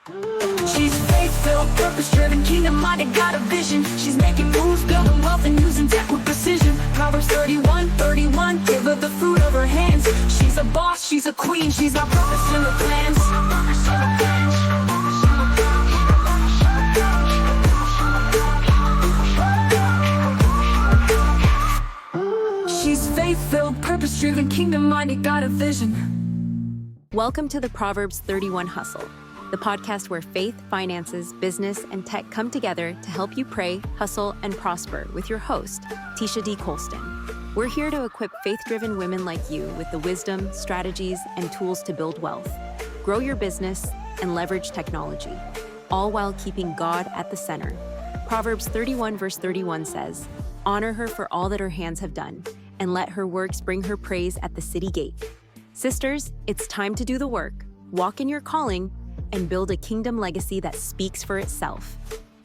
She's faith-filled, purpose-driven, kingdom-minded, got a vision. She's making moves, building wealth, and using tech with precision. Proverbs 31:31, give her the fruit of her hands. She's a boss, she's a queen, she's got purpose in her plans. She's faith-filled, purpose-driven, kingdom-minded, got a vision. Welcome to the Proverbs 31 Hustle, the podcast where faith, finances, business, and tech come together to help you pray, hustle, and prosper with your host, Tisha D. Colston. We're here to equip faith-driven women like you with the wisdom, strategies, and tools to build wealth, grow your business, and leverage technology, all while keeping God at the center. Proverbs 31 verse 31 says, "Honor her for all that her hands have done, and let her works bring her praise at the city gate." Sisters, it's time to do the work, walk in your calling, and build a kingdom legacy that speaks for itself.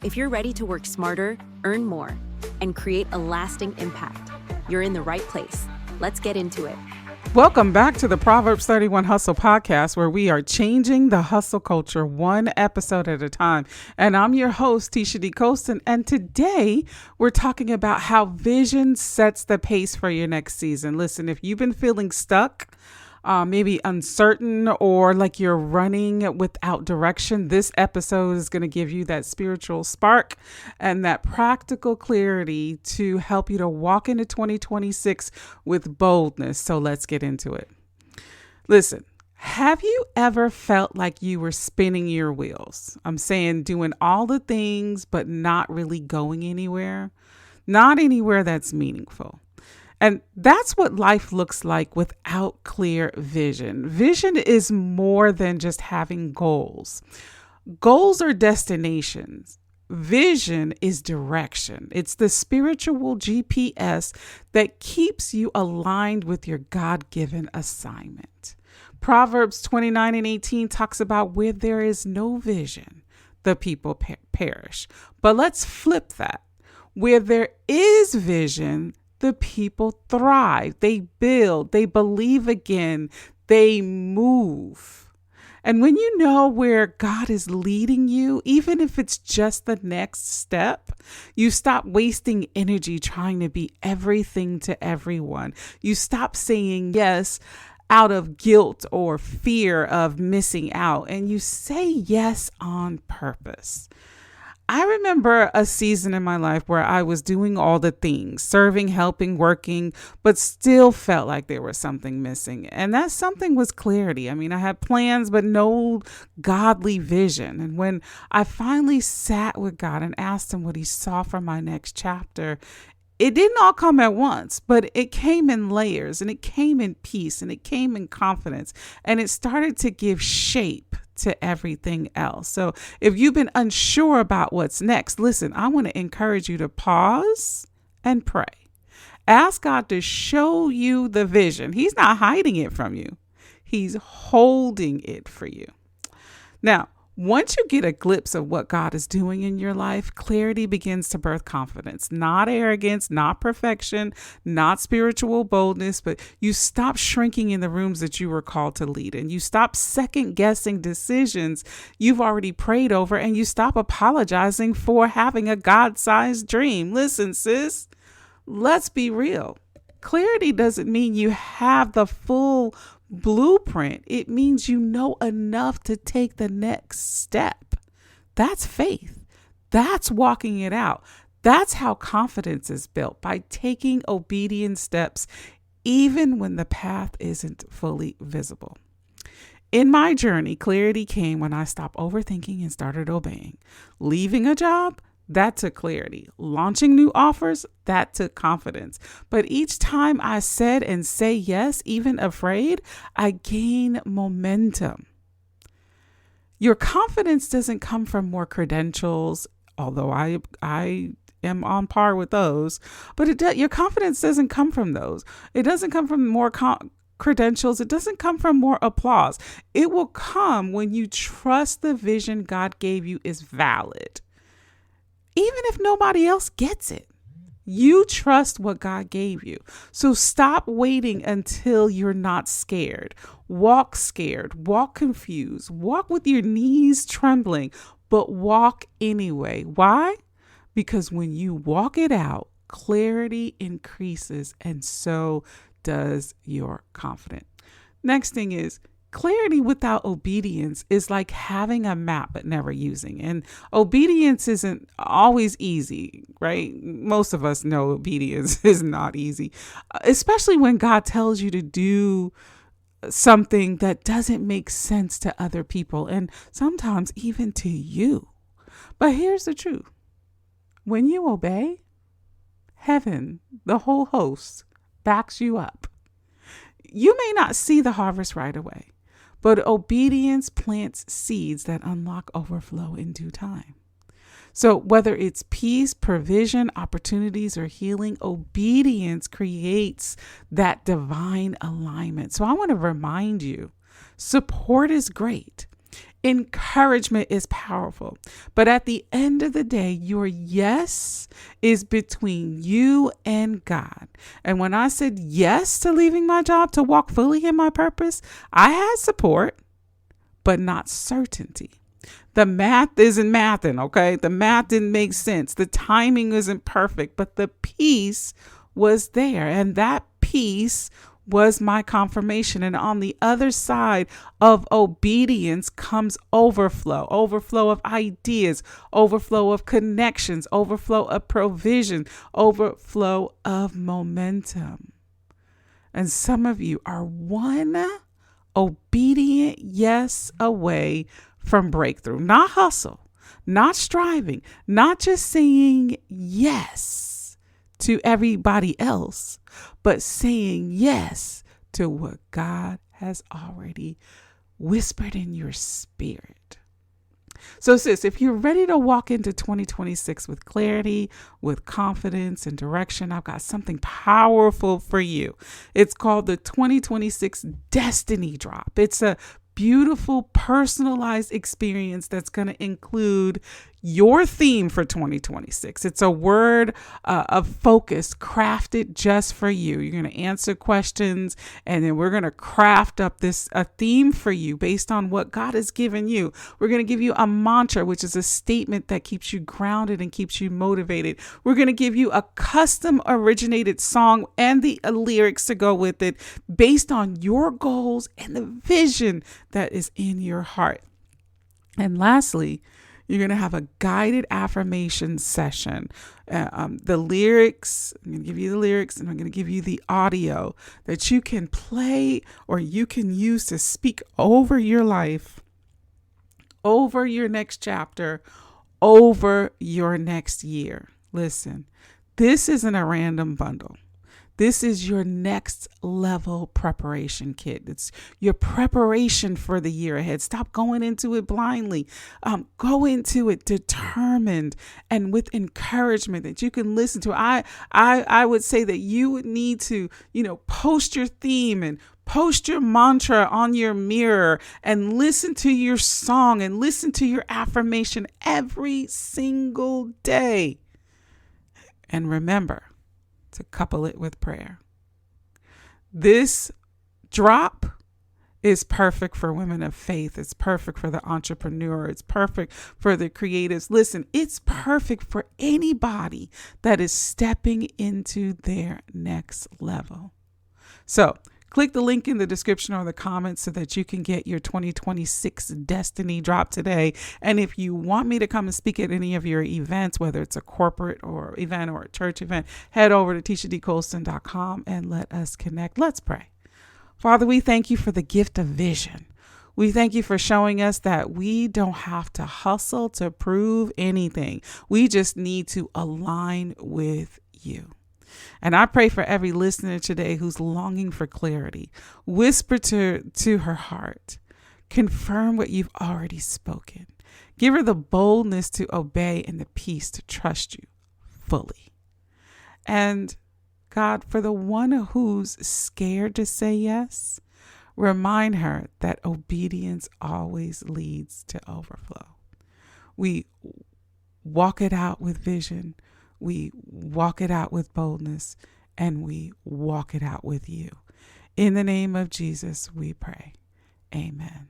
If you're ready to work smarter, earn more, and create a lasting impact, you're in the right place. Let's get into it. Welcome back to the Proverbs 31 Hustle podcast, where we are changing the hustle culture one episode at a time. And I'm your host, Tisha D. Colston. And today we're talking about how vision sets the pace for your next season. Listen, if you've been feeling stuck, maybe uncertain, or like you're running without direction, this episode is going to give you that spiritual spark and that practical clarity to help you to walk into 2026 with boldness. So let's get into it. Listen, have you ever felt like you were spinning your wheels? I'm saying doing all the things, but not really going anywhere, not anywhere that's meaningful. And that's what life looks like without clear vision. Vision is more than just having goals. Goals are destinations. Vision is direction. It's the spiritual GPS that keeps you aligned with your God-given assignment. Proverbs 29:18 talks about where there is no vision, the people perish. But let's flip that. Where there is vision, the people thrive, they build, they believe again, they move. And when you know where God is leading you, even if it's just the next step, you stop wasting energy trying to be everything to everyone. You stop saying yes out of guilt or fear of missing out, and you say yes on purpose. I remember a season in my life where I was doing all the things, serving, helping, working, but still felt like there was something missing. And that something was clarity. I mean, I had plans, but no godly vision. And when I finally sat with God and asked him what he saw for my next chapter, it didn't all come at once, but it came in layers, and it came in peace, and it came in confidence, and it started to give shape to everything else. So if you've been unsure about what's next, listen, I want to encourage you to pause and pray. Ask God to show you the vision. He's not hiding it from you. He's holding it for you. Now, once you get a glimpse of what God is doing in your life, clarity begins to birth confidence, not arrogance, not perfection, not spiritual boldness, but you stop shrinking in the rooms that you were called to lead, and you stop second guessing decisions you've already prayed over, and you stop apologizing for having a God-sized dream. Listen, sis, let's be real. Clarity doesn't mean you have the full blueprint. It means you know enough to take the next step. That's faith. That's walking it out. That's how confidence is built, by taking obedient steps, even when the path isn't fully visible. In my journey, clarity came when I stopped overthinking and started obeying. Leaving a job, that took clarity. Launching new offers, that took confidence. But each time I said and say yes, even afraid, I gain momentum. Your confidence doesn't come from more credentials, although I am on par with those. But your confidence doesn't come from those. It doesn't come from more credentials. It doesn't come from more applause. It will come when you trust the vision God gave you is valid, even if nobody else gets it. You trust what God gave you. So stop waiting until you're not scared. Walk scared, walk confused, walk with your knees trembling, but walk anyway. Why? Because when you walk it out, clarity increases, and so does your confidence. Next thing is, clarity without obedience is like having a map but never using. And obedience isn't always easy, right? Most of us know obedience is not easy, especially when God tells you to do something that doesn't make sense to other people and sometimes even to you. But here's the truth. When you obey, heaven, the whole host, backs you up. You may not see the harvest right away, but obedience plants seeds that unlock overflow in due time. So whether it's peace, provision, opportunities, or healing, obedience creates that divine alignment. So I want to remind you, support is great. Encouragement is powerful. But at the end of the day, your yes is between you and God. And when I said yes to leaving my job to walk fully in my purpose, I had support, but not certainty. The math isn't mathing, okay? The math didn't make sense. The timing isn't perfect, but the peace was there. And that peace was my confirmation. And on the other side of obedience comes overflow of ideas, overflow of connections, overflow of provision, overflow of momentum. And some of you are one obedient yes away from breakthrough. Not hustle, not striving, not just saying yes to everybody else, but saying yes to what God has already whispered in your spirit. So sis, if you're ready to walk into 2026 with clarity, with confidence and direction, I've got something powerful for you. It's called the 2026 Destiny Drop. It's a beautiful, personalized experience that's going to include your theme for 2026. It's a word of focus crafted just for you. You're going to answer questions, and then we're going to craft up a theme for you based on what God has given you. We're going to give you a mantra, which is a statement that keeps you grounded and keeps you motivated. We're going to give you a custom originated song and the lyrics to go with it based on your goals and the vision that is in your heart. And lastly, you're going to have a guided affirmation session. The lyrics, I'm going to give you the lyrics, and I'm going to give you the audio that you can play or you can use to speak over your life, over your next chapter, over your next year. Listen, this isn't a random bundle. This is your next level preparation kit. It's your preparation for the year ahead. Stop going into it blindly. Go into it determined and with encouragement that you can listen to. I would say that you would need to, post your theme and post your mantra on your mirror and listen to your song and listen to your affirmation every single day. And remember to couple it with prayer. This drop is perfect for women of faith. It's perfect for the entrepreneur. It's perfect for the creatives. Listen, it's perfect for anybody that is stepping into their next level. So click the link in the description or the comments so that you can get your 2026 Destiny Drop today. And if you want me to come and speak at any of your events, whether it's a corporate or event or a church event, head over to TishaDColston.com and let us connect. Let's pray. Father, we thank you for the gift of vision. We thank you for showing us that we don't have to hustle to prove anything. We just need to align with you. And I pray for every listener today who's longing for clarity. Whisper to her heart. Confirm what you've already spoken. Give her the boldness to obey and the peace to trust you fully. And God, for the one who's scared to say yes, remind her that obedience always leads to overflow. We walk it out with vision. we walk it out with boldness, and we walk it out with you. In the name of Jesus, we pray. Amen.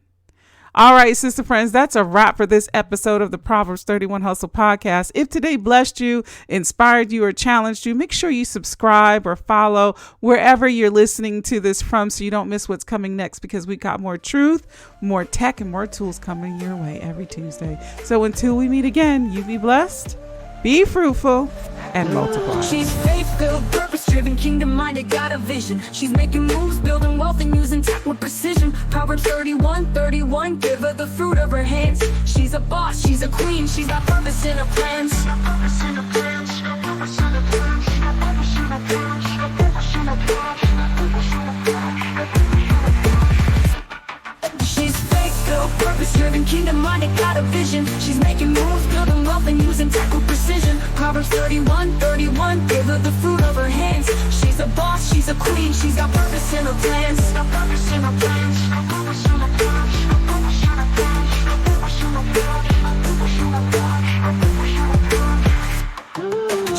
All right, sister friends, that's a wrap for this episode of the Proverbs 31 Hustle podcast. If today blessed you, inspired you, or challenged you, make sure you subscribe or follow wherever you're listening to this from so you don't miss what's coming next, because we got more truth, more tech, and more tools coming your way every Tuesday. So until we meet again, you be blessed, be fruitful, and multiply. She's faith-filled, purpose-driven, kingdom-minded, got a vision. She's making moves, building wealth, and using tech with precision. Proverbs 31:31, give her the fruit of her hands. She's a boss, she's a queen, she's got purpose in her plans. She's faith-filled, purpose-driven, kingdom-minded, got a vision. She's making moves, building wealth, and using tech with precision. Proverbs 31:31, give her the fruit of her hands. She's a boss, she's a queen, she's got purpose in her plans.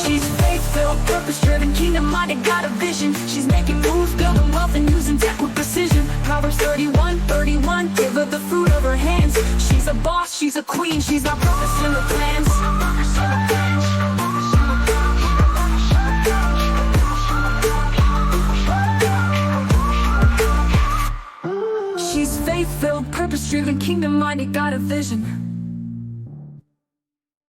She's faith-filled, purpose-driven, kingdom-minded, got a vision. She's making moves, building wealth, and using tech with precision. Proverbs 31:31, give her the fruit of her hands. She's a boss, she's a queen, she's got purpose in her plans. She's faith-filled, purpose-driven, kingdom-minded, got a vision.